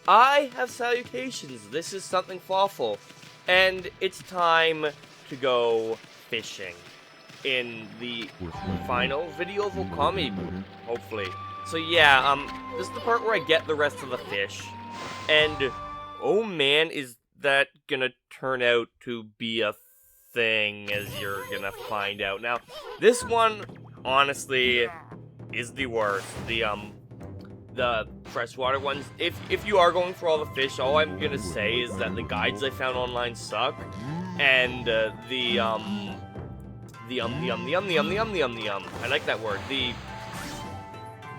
I have salutations. This is something awful, and it's time to go fishing in the final video of Ōkami, hopefully. So yeah, this is the part where I get the rest of the fish, and oh man, is that gonna turn out to be a thing, as you're gonna find out. Now, this one, honestly, is the worst. The freshwater ones. If you are going for all the fish, all I'm gonna say is that the guides I found online suck, and I like that word.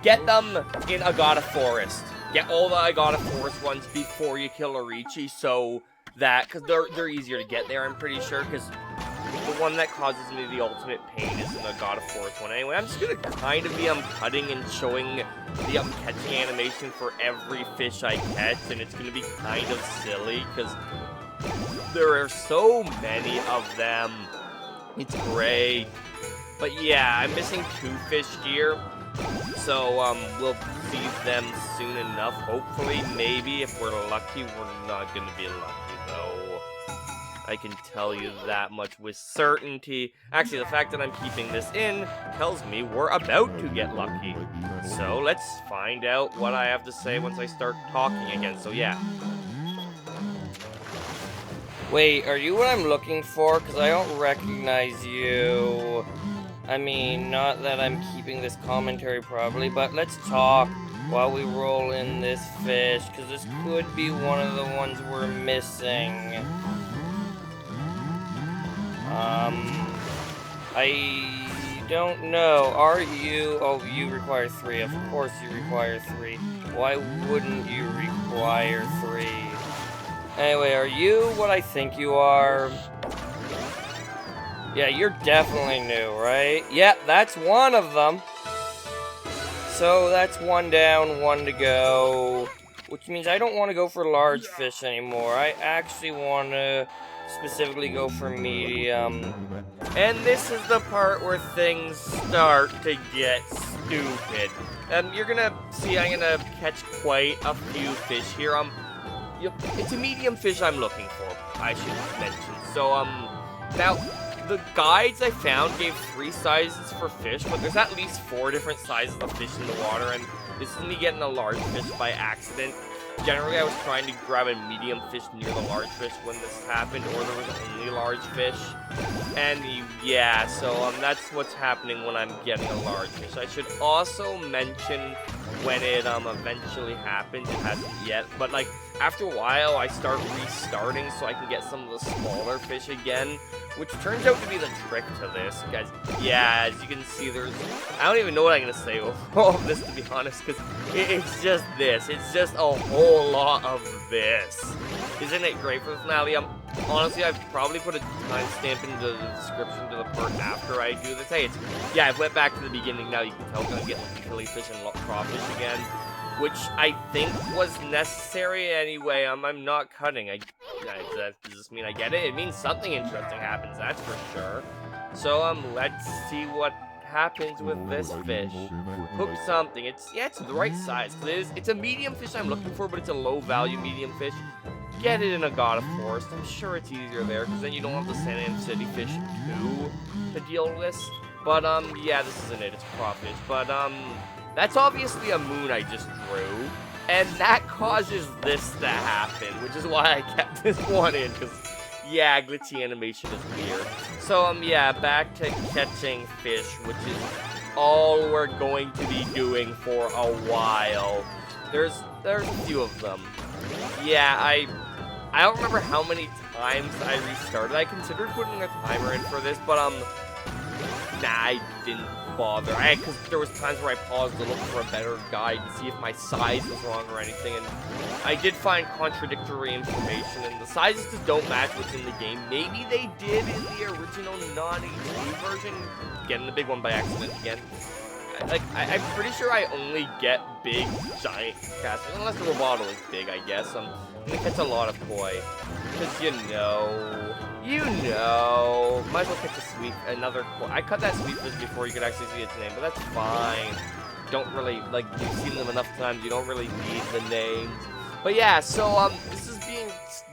Get them in Agata Forest. Get all the Agata Forest ones before you kill Orichi, so that, because they're easier to get there, I'm pretty sure, because the one that causes me the ultimate pain is an Agata Forest one. Anyway, I'm just gonna kind of be cutting and showing the catching animation for every fish I catch, and it's gonna be kind of silly, because there are so many of them. It's great. But yeah, I'm missing 2 fish here. So, we'll see them soon enough, hopefully. Maybe, if we're lucky. We're not gonna be lucky, though. I can tell you that much with certainty. Actually, the fact that I'm keeping this in tells me we're about to get lucky. So, let's find out what I have to say once I start talking again. So, yeah. Wait, are you what I'm looking for? Because I don't recognize you. I mean, not that I'm keeping this commentary properly, but let's talk while we roll in this fish, because this could be one of the ones we're missing. I don't know. Are you? Oh, you require 3. Of course you require 3. Why wouldn't you require 3? Anyway, are you what I think you are? Yeah, you're definitely new, right? Yep, that's one of them. So that's 1 down, 1 to go. Which means I don't want to go for large fish anymore. I actually want to specifically go for medium. And this is the part where things start to get stupid. You're gonna see I'm gonna catch quite a few fish here. It's a medium fish I'm looking for, I should mention. So, now, the guides I found gave 3 sizes for fish, but there's at least 4 different sizes of fish in the water, and this is me getting a large fish by accident. Generally, I was trying to grab a medium fish near the large fish when this happened, or there was only large fish. And yeah, so that's what's happening when I'm getting a large fish. I should also mention when it eventually happens. It hasn't yet, but like after a while, I start restarting so I can get some of the smaller fish again, which turns out to be the trick to this, guys. Yeah, as you can see, I don't even know what I'm gonna say over all of this, to be honest, because it's just this. It's just a whole lot of this. Isn't it great for the finale? Honestly, I've probably put a timestamp in the description to the part after I do this. Hey, yeah, I went back to the beginning. Now you can tell I'm gonna get like killifish and crawfish again, which I think was necessary anyway. I'm not cutting. Does this mean I get it? It means something interesting happens, that's for sure. So, let's see what happens with this fish. Hook something. It's the right size. It's a medium fish I'm looking for, but it's a low-value medium fish. Get it in Agata Forest. I'm sure it's easier there, because then you don't have the San Am City fish too to deal with. But, yeah, this isn't it. It's crawfish. But, that's obviously a moon I just drew, and that causes this to happen, which is why I kept this one in, because, yeah, glitchy animation is weird. So, yeah, back to catching fish, which is all we're going to be doing for a while. There's a few of them. Yeah, I don't remember how many times I restarted. I considered putting a timer in for this, but, nah, I didn't bother. Because there was times where I paused to look for a better guide to see if my size was wrong or anything, and I did find contradictory information, and the sizes just don't match what's in the game. Maybe they did in the original non-HD version. Getting the big one by accident again. I'm pretty sure I only get big, giant casters, unless the Roboto is big, I guess. I'm gonna catch a lot of koi. Because, you know, might as well catch another koi. I cut that sweet fish before you could actually see its name, but that's fine. Don't really, like, you've seen them enough times, you don't really need the names. But yeah, so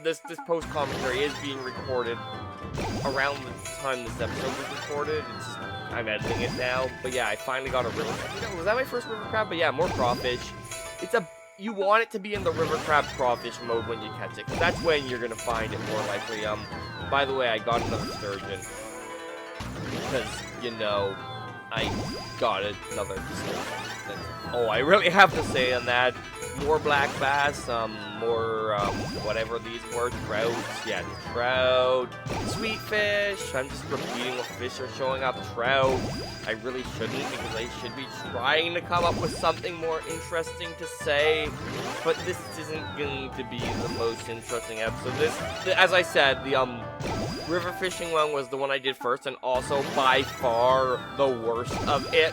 this post commentary is being recorded around the time this episode was recorded. I'm editing it now. But yeah, I finally got a river crab. Was that my first river crab? But yeah, more crawfish. You want it to be in the river crab crawfish mode when you catch it, because that's when you're gonna find it more likely. By the way, I got another sturgeon because I got another sturgeon. Oh, I really have to say on that. More black bass, more, whatever these were, trout, yeah, trout, sweet fish, I'm just repeating what fish are showing up, trout, I really shouldn't, because I should be trying to come up with something more interesting to say, but this isn't going to be the most interesting episode. As I said, the, river fishing one was the one I did first, and also by far the worst of it.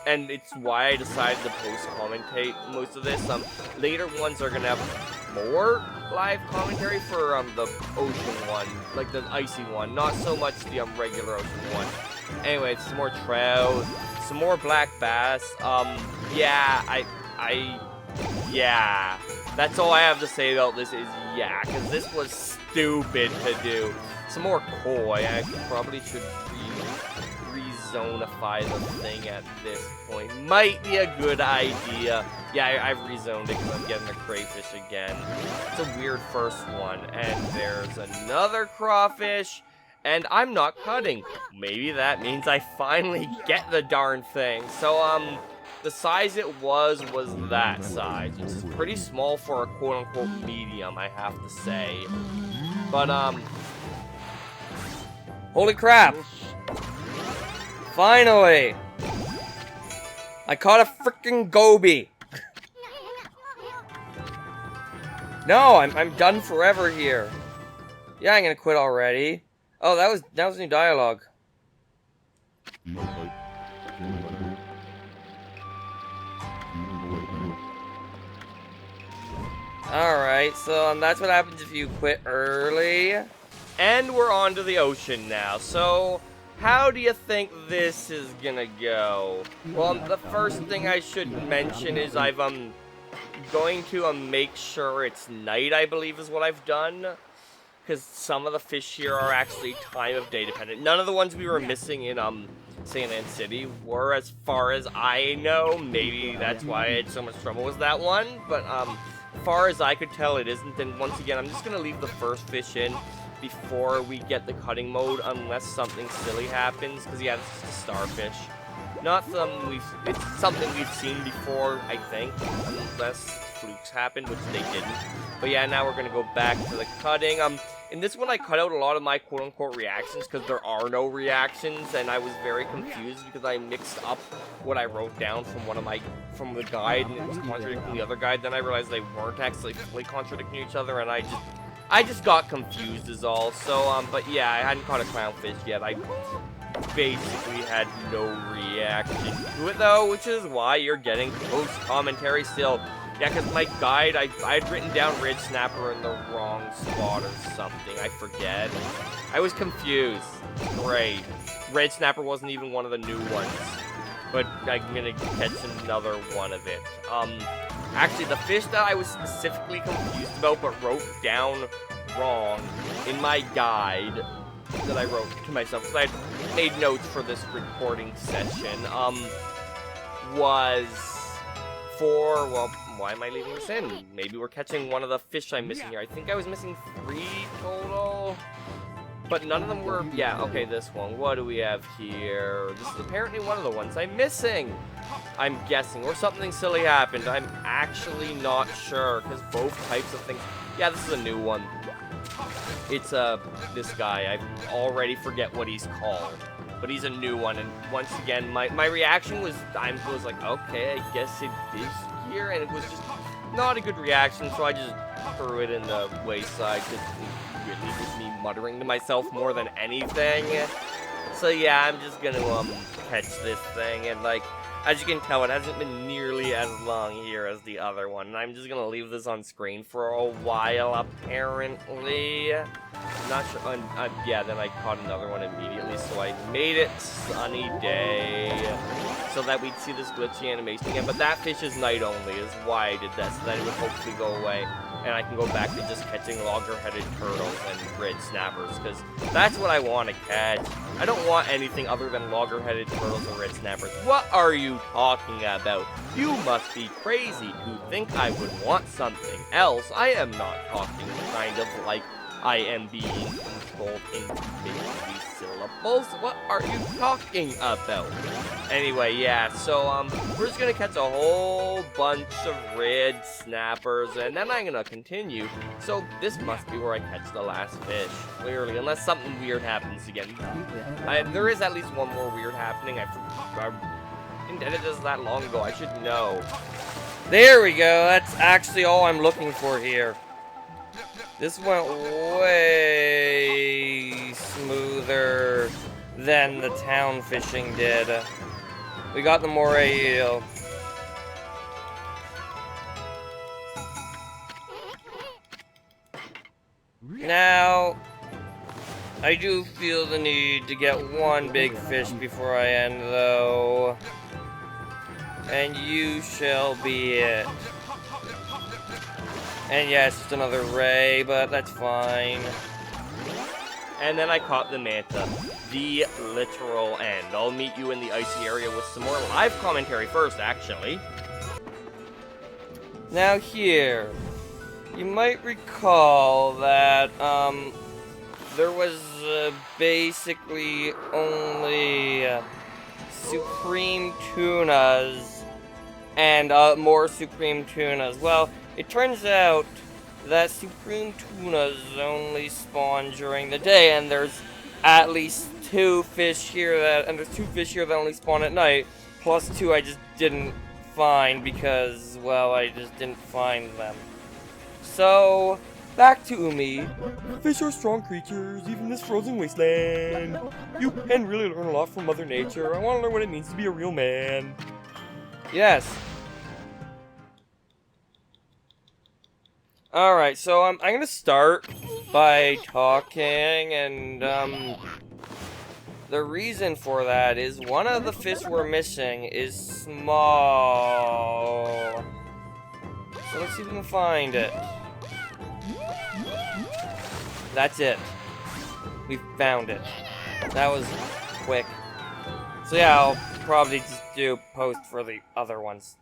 And it's why I decided to post-commentate most of this. Later ones are gonna have more live commentary for the ocean one, like the icy one, not so much the regular ocean one. Anyway, some more trout, some more black bass. Yeah, yeah. That's all I have to say about this is yeah, because this was stupid to do. Some more koi. I probably should rezonify the thing at this point. Might be a good idea. Yeah, I've rezoned it because I'm getting a crayfish again. It's a weird first one. And there's another crawfish. And I'm not cutting. Maybe that means I finally get the darn thing. So, the size it was that size. It's pretty small for a quote-unquote medium, I have to say. But, holy crap! Finally! I caught a freaking goby! No, I'm done forever here. Yeah, I'm gonna quit already. Oh, that was new dialogue. Alright, so that's what happens if you quit early. And we're on to the ocean now, so how do you think this is gonna go? Well, the first thing I should mention is I've, going to, make sure it's night, I believe is what I've done. Because some of the fish here are actually time of day dependent. None of the ones we were missing in, St. Ann City were, as far as I know. Maybe that's why I had so much trouble with that one. But, as far as I could tell, it isn't. And once again, I'm just gonna leave the first fish in before we get the cutting mode, unless something silly happens, because yeah, this is a starfish. Not something it's something we've seen before, I think, unless flukes happened, which they didn't. But yeah, now we're gonna go back to the cutting. In this one I cut out a lot of my quote-unquote reactions, because there are no reactions, and I was very confused because I mixed up what I wrote down from the guide, and it was contradicting the other guide. Then I realized they weren't actually fully contradicting each other, and I just got confused is all. So, but yeah, I hadn't caught a clownfish yet. I basically had no reaction to it, though, which is why you're getting post-commentary still. Yeah, because my guide, I had written down red snapper in the wrong spot or something. I forget. I was confused. Great. Red snapper wasn't even one of the new ones. But I'm gonna catch another one of it. Actually, the fish that I was specifically confused about but wrote down wrong in my guide that I wrote to myself, because I had made notes for this recording session, was for, well, why am I leaving this in? Maybe we're catching one of the fish I'm missing here. I think I was missing 3 total, but none of them were, yeah, okay, this one. What do we have here? This is apparently one of the ones I'm missing, I'm guessing, or something silly happened. I'm actually not sure, because both types of things, yeah, this is a new one. It's, this guy, I already forget what he's called, but he's a new one, and once again, my reaction was, I was like, okay, I guess it is here, and it was just not a good reaction, so I just threw it in the wayside, because it really was me muttering to myself more than anything. So yeah, I'm just gonna, catch this thing, and like, as you can tell, it hasn't been nearly as long here as the other one, and I'm just gonna leave this on screen for a while, apparently. Not sure, yeah, then I caught another one immediately, so I made it sunny day, so that we'd see this glitchy animation again, but that fish is night only, is why I did that, so that it would hopefully go away. and I can go back to just catching logger-headed turtles and red snappers, because that's what I want to catch. I don't want anything other than logger-headed turtles or red snappers. What are you talking about? You must be crazy to think I would want something else. I am not talking kind of like I am being controlled into these syllables. What are you talking about? Anyway, yeah, so, we're just gonna catch a whole bunch of red snappers, and then I'm gonna continue. So, this must be where I catch the last fish, clearly, unless something weird happens again. There is at least one more weird happening. I did this that long ago. I should know. There we go. That's actually all I'm looking for here. This went way smoother than the town fishing did. We got the moray eel. Now, I do feel the need to get one big fish before I end, though. And you shall be it. And yeah, it's just another ray, but that's fine. And then I caught the manta. The literal end. I'll meet you in the icy area with some more live commentary first, actually. Now here, you might recall that, there was, basically only, supreme tunas and, more supreme tunas. Well, it turns out that supreme tunas only spawn during the day, and there's at least two fish here that only spawn at night, plus two I just didn't find because, well, I just didn't find them. So, back to Umi. Fish are strong creatures, even in this frozen wasteland. You can really learn a lot from Mother Nature. I want to learn what it means to be a real man. Yes. Alright, so I'm gonna start by talking, and the reason for that is one of the fish we're missing is small. So let's see if we can find it. That's it. We found it. That was quick. So yeah, I'll probably just do post for the other ones.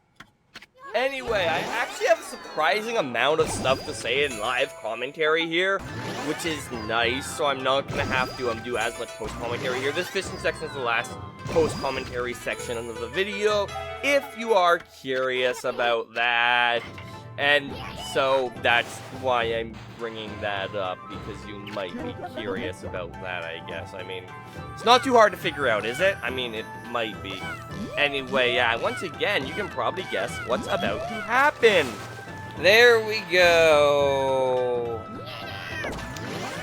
Anyway, I actually have a surprising amount of stuff to say in live commentary here, which is nice, so I'm not going to have to do as much post-commentary here. This fishing section is the last post-commentary section of the video, if you are curious about that. And so that's why I'm bringing that up, because you might be curious about that, I guess. I mean, it's not too hard to figure out, is it? I mean, it might be. Anyway, yeah, once again, you can probably guess what's about to happen. There we go.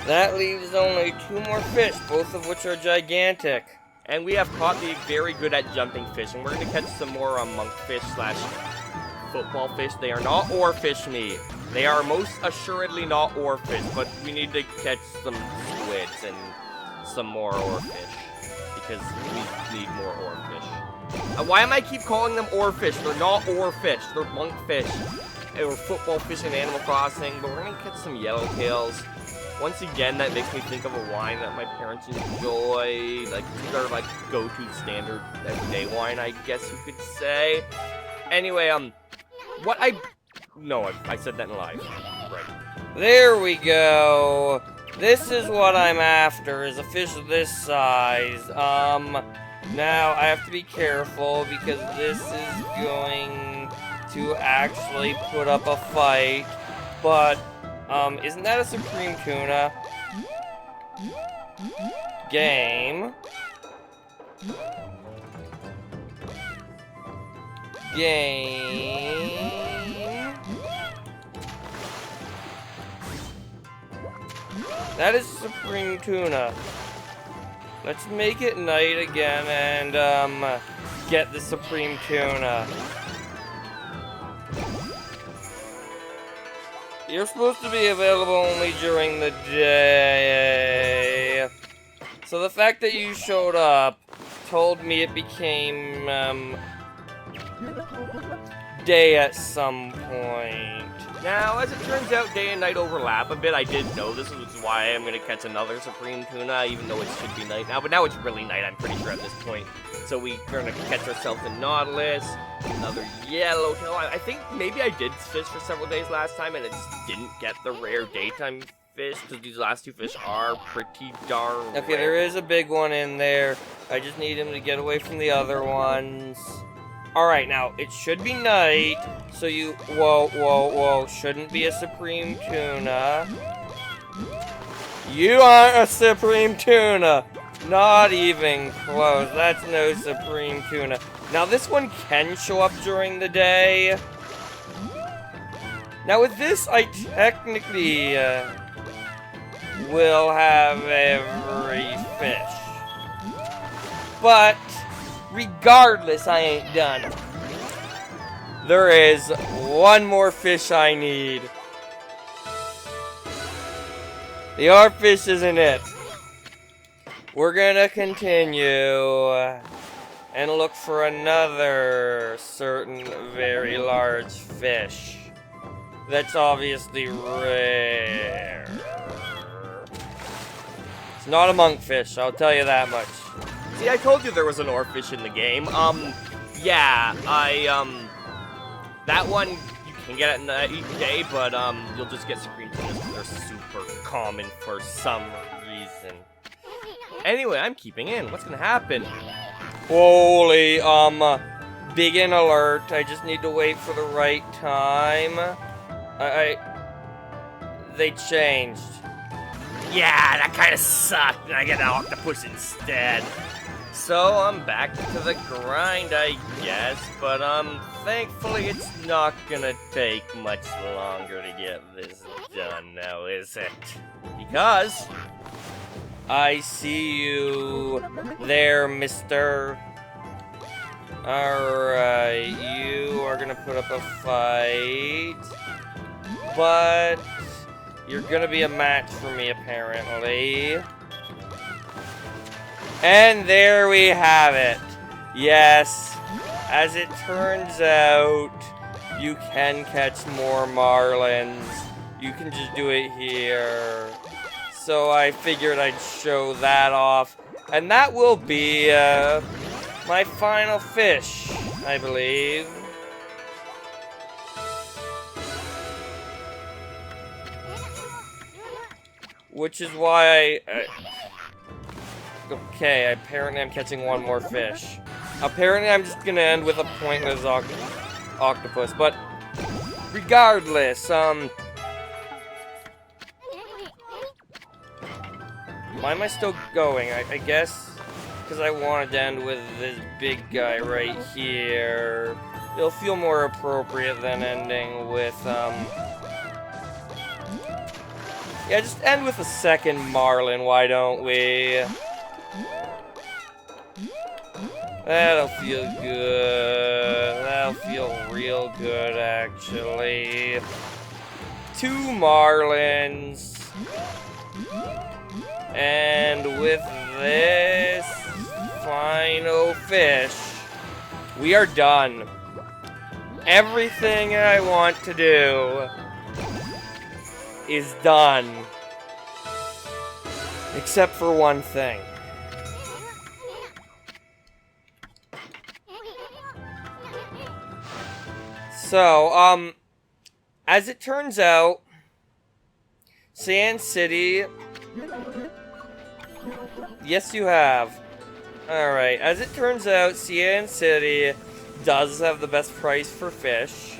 That leaves only two more fish, both of which are gigantic. And we have caught the very good at jumping fish, and we're going to catch some more monkfish / football fish. They are not oarfish meat. They are most assuredly not oarfish, but we need to catch some squids and some more oarfish, because we need more oarfish. Why am I keep calling them oarfish? They're not oarfish. They're monkfish. Or football fish in Animal Crossing, but we're gonna catch some yellowtails. Once again, that makes me think of a wine that my parents enjoy, like their go-to standard everyday wine, I guess you could say. Anyway, no, I said that in live. Right. There we go. This is what I'm after, is a fish this size. Now I have to be careful because this is going to actually put up a fight, but, isn't that a supreme tuna? Game. That is supreme tuna. Let's make it night again and, get the supreme tuna. You're supposed to be available only during the day. So the fact that you showed up told me it became, day at some point. Now, as it turns out, day and night overlap a bit. I did know this, which is why I'm going to catch another Supreme Tuna, even though it should be night now. But now it's really night, I'm pretty sure, at this point. So we're going to catch ourselves a Nautilus, another Yellowtail. I think maybe I did fish for several days last time, and it just didn't get the rare daytime fish, because these last two fish are pretty darn rare. Okay, there is a big one in there. I just need him to get away from the other ones. Alright, now, it should be night, so you... Whoa, shouldn't be a Supreme Tuna. You aren't a Supreme Tuna! Not even close. That's no Supreme Tuna. Now, this one can show up during the day. Now, with this, I technically will have every fish. But... regardless, I ain't done. There is one more fish I need. The Artfish isn't it. We're gonna continue and look for another certain very large fish. That's obviously rare. It's not a monkfish, I'll tell you that much. See, I told you there was an oarfish in the game. Yeah, that one, you can get it each day, but, you'll just get Supreme Tunas because they're super common for some reason. Anyway, I'm keeping in. What's gonna happen? Holy, begin alert. I just need to wait for the right time. They changed. Yeah, that kind of sucked, and I get an octopus instead. So, I'm back to the grind, I guess, but, thankfully it's not gonna take much longer to get this done now, is it? Because I see you there, mister. Alright, you are gonna put up a fight, but you're gonna be a match for me, apparently. And there we have it. Yes, as it turns out, you can catch more marlins. You can just do it here. So I figured I'd show that off. And that will be my final fish, I believe. Which is why okay, apparently I'm catching one more fish. Apparently I'm just gonna end with a pointless octopus, but regardless, why am I still going? I guess because I wanted to end with this big guy right here. It'll feel more appropriate than ending with, yeah, just end with a second marlin, why don't we? That'll feel good. That'll feel real good, actually. 2 marlins. And with this final fish, we are done. Everything I want to do is done. Except for one thing. So, as it turns out, Sand City... Yes, you have. Alright, as it turns out, Sand City does have the best price for fish.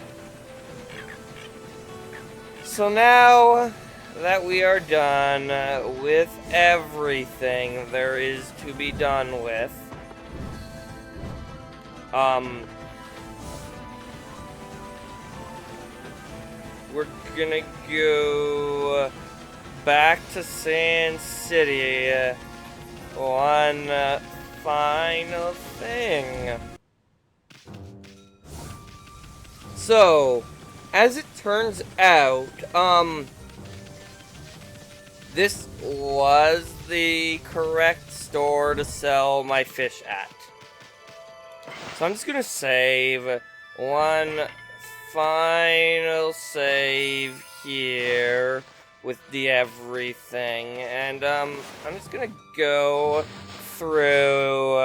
So now that we are done with everything there is to be done with, we're gonna go back to Sand City. One final thing. So, as it turns out, this was the correct store to sell my fish at. So I'm just gonna save one final save here with the everything, and I'm just gonna go through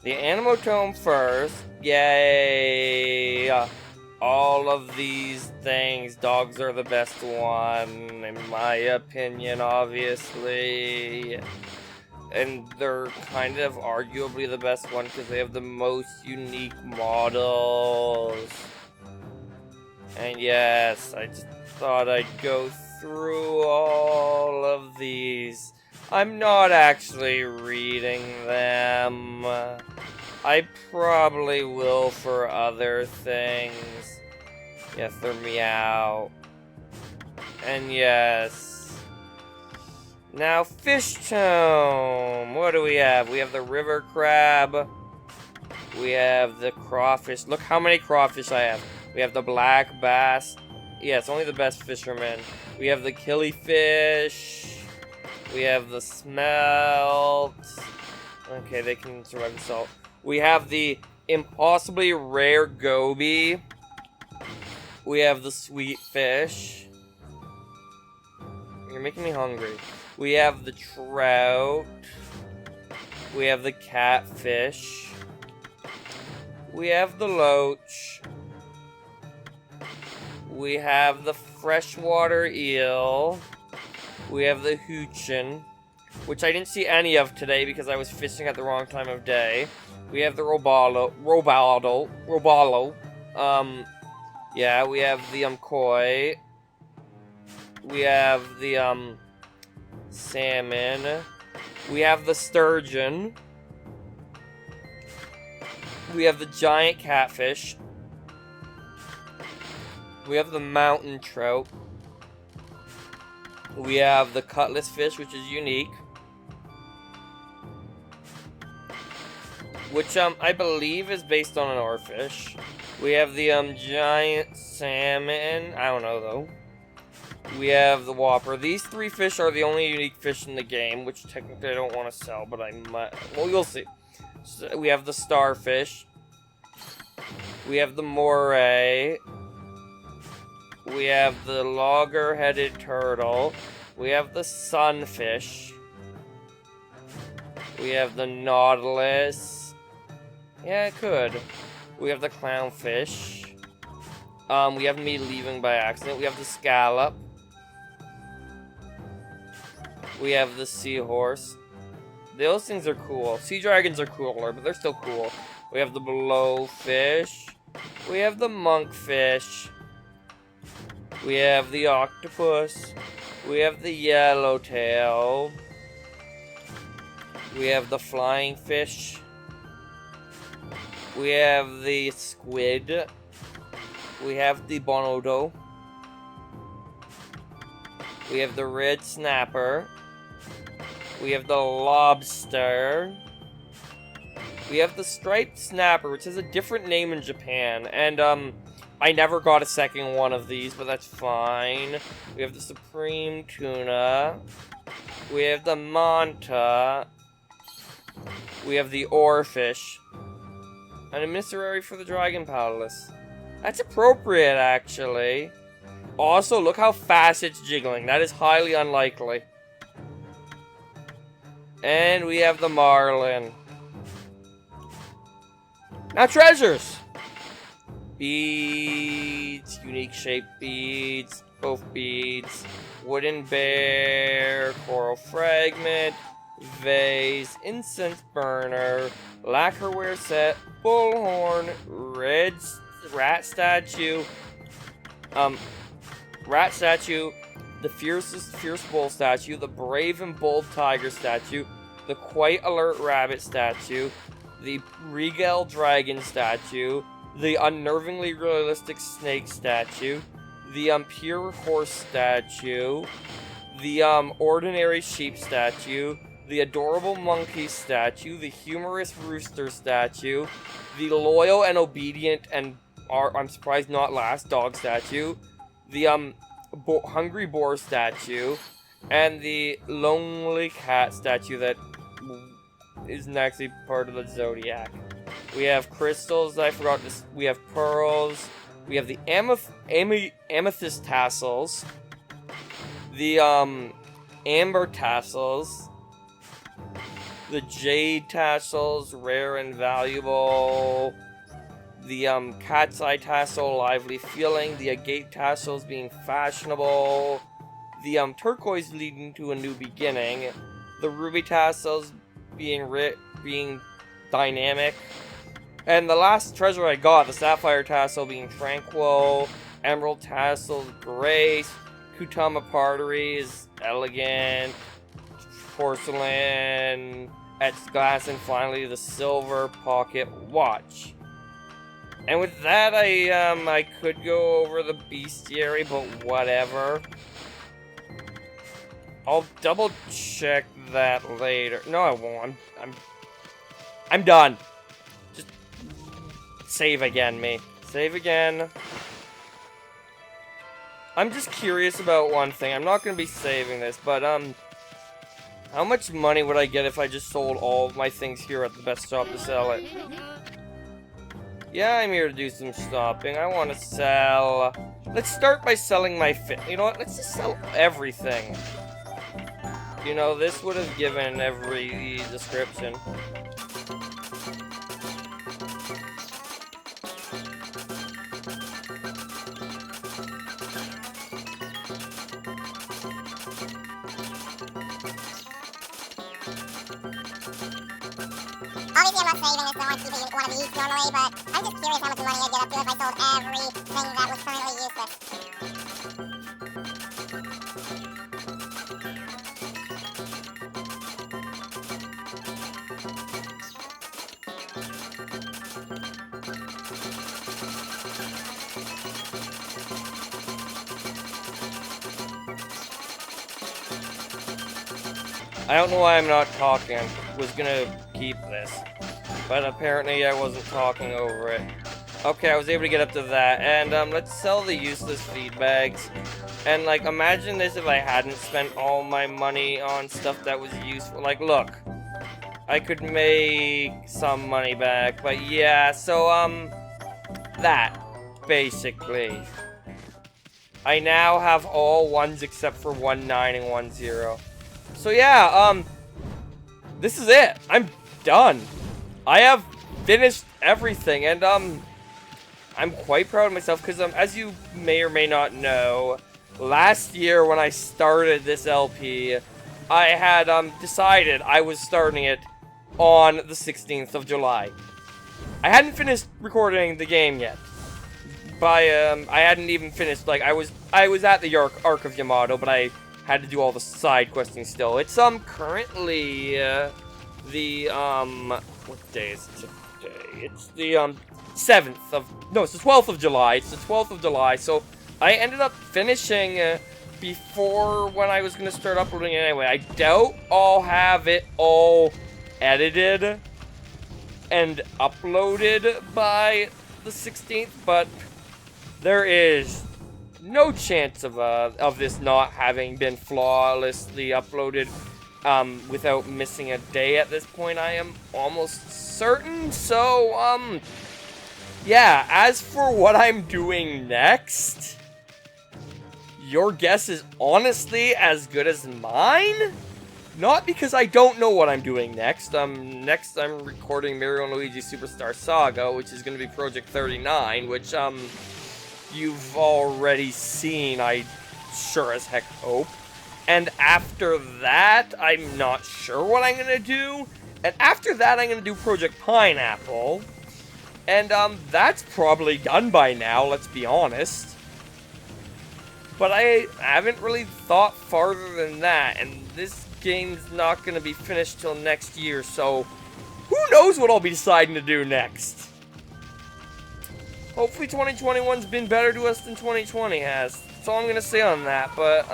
the Animotome first. Yay! All of these things, dogs are the best one, in my opinion, obviously. And they're kind of arguably the best one because they have the most unique models. And yes, I just thought I'd go through all of these. I'm not actually reading them. I probably will for other things. Yes, they're meow. And yes. Now, Fish Tome. What do we have? We have the river crab. We have the crawfish. Look how many crawfish I have. We have the black bass. Yeah, it's only the best fishermen. We have the killifish. We have the smelt. Okay, they can survive the salt. We have the impossibly rare goby. We have the sweet fish. You're making me hungry. We have the trout. We have the catfish. We have the loach. We have the freshwater eel. We have the hoochin, which I didn't see any of today because I was fishing at the wrong time of day. We have the robalo. Yeah, we have the koi. We have the salmon. We have the sturgeon. We have the giant catfish. We have the mountain trout. We have the cutlass fish, which is unique. Which I believe is based on an oarfish. We have the giant salmon. I don't know though. We have the whopper. These three fish are the only unique fish in the game, which technically I don't want to sell, but I might. Well, you'll see. So we have the starfish. We have the moray. We have the logger-headed turtle. We have the sunfish. We have the nautilus. Yeah, it could. We have the clownfish. We have me leaving by accident. We have the scallop. We have the seahorse. Those things are cool. Sea dragons are cooler, but they're still cool. We have the blowfish. We have the monkfish. We have the octopus. We have the yellowtail. We have the flying fish. We have the squid. We have the bonodo. We have the red snapper. We have the lobster. We have the striped snapper, which has a different name in Japan. And, I never got a second one of these, but that's fine. We have the supreme tuna. We have the manta. We have the oarfish. And a emissary for the dragon palace. That's appropriate, actually. Also, look how fast it's jiggling. That is highly unlikely. And we have the marlin. Now, treasures! Beads, unique shaped beads, both beads, wooden bear, coral fragment, vase, incense burner, lacquerware set, bullhorn, red rat statue, the fierce bull statue, the brave and bold tiger statue, the quite alert rabbit statue, the regal dragon statue, the unnervingly realistic snake statue, the pure horse statue, the ordinary sheep statue, the adorable monkey statue, the humorous rooster statue, the loyal and obedient and I'm surprised not last dog statue, the hungry boar statue, and the lonely cat statue that isn't actually part of the zodiac. We have crystals, I forgot this. We have pearls. We have the amethyst tassels, the amber tassels, the jade tassels, rare and valuable, the cat's eye tassel, lively feeling, the agate tassels being fashionable, the turquoise leading to a new beginning, the ruby tassels being dynamic, and the last treasure I got, the sapphire tassel being tranquil, emerald tassel grace, kutama pottery is elegant, porcelain, etched glass, and finally the silver pocket watch. And with that, I could go over the bestiary, but whatever. I'll double check that later. No, I won't. I'm done. Just save again, me. Save again. I'm just curious about one thing. I'm not gonna be saving this, but how much money would I get if I just sold all of my things here at the best shop to sell it? Yeah, I'm here to do some shopping. I want to sell... Let's start by selling my fit. You know what? Let's just sell everything. You know, this would have given every description. Obviously, I'm not saving this, so I want to keep it one of these normally, but I'm just curious how much money I'd get up to if I sold everything that was currently useless. I don't know why I'm not talking. I was gonna keep this, but apparently I wasn't talking over it. Okay, I was able to get up to that, and let's sell the useless feed bags. And like, imagine this if I hadn't spent all my money on stuff that was useful. Like, look, I could make some money back, but yeah. So that basically, I now have all ones except for 1 9 and 1 0. So yeah, this is it. I'm done. I have finished everything, and I'm quite proud of myself because as you may or may not know, last year when I started this LP, I had decided I was starting it on the 16th of July. I hadn't finished recording the game yet. I hadn't even finished. Like I was at the Arc of Yamato, but I had to do all the side questing still. It's currently the what day is it today? It's the 7th of it's the 12th of July. It's the 12th of July. So I ended up finishing before when I was gonna start uploading it anyway. I doubt I'll have it all edited and uploaded by the 16th, but there is no chance of this not having been flawlessly uploaded without missing a day at this point. I am almost certain. So, yeah, as for what I'm doing next, your guess is honestly as good as mine. Not because I don't know what I'm doing next. Next I'm recording Mario & Luigi Superstar Saga, which is going to be Project 39, which, you've already seen, I sure as heck hope. And after that, I'm not sure what I'm gonna do. And after that, I'm gonna do Project Pineapple. And, that's probably done by now, let's be honest. But I haven't really thought farther than that, and this game's not gonna be finished till next year, so who knows what I'll be deciding to do next. Hopefully 2021's been better to us than 2020 has. That's all I'm gonna say on that, but,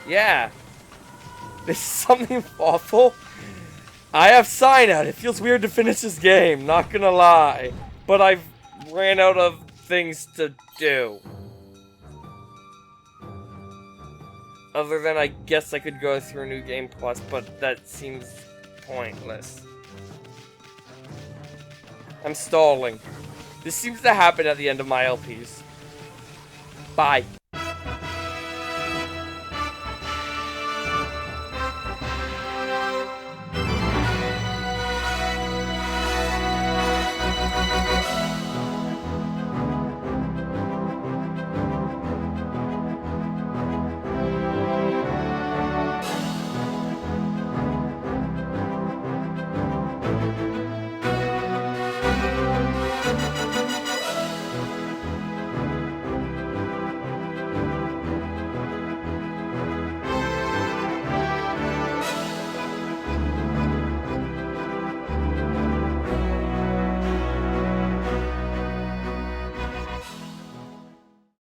yeah. This is something awful. I have sign out. It feels weird to finish this game, not gonna lie. But I've ran out of things to do. Other than I guess I could go through New Game Plus, but that seems pointless. I'm stalling. This seems to happen at the end of my LPs. Bye.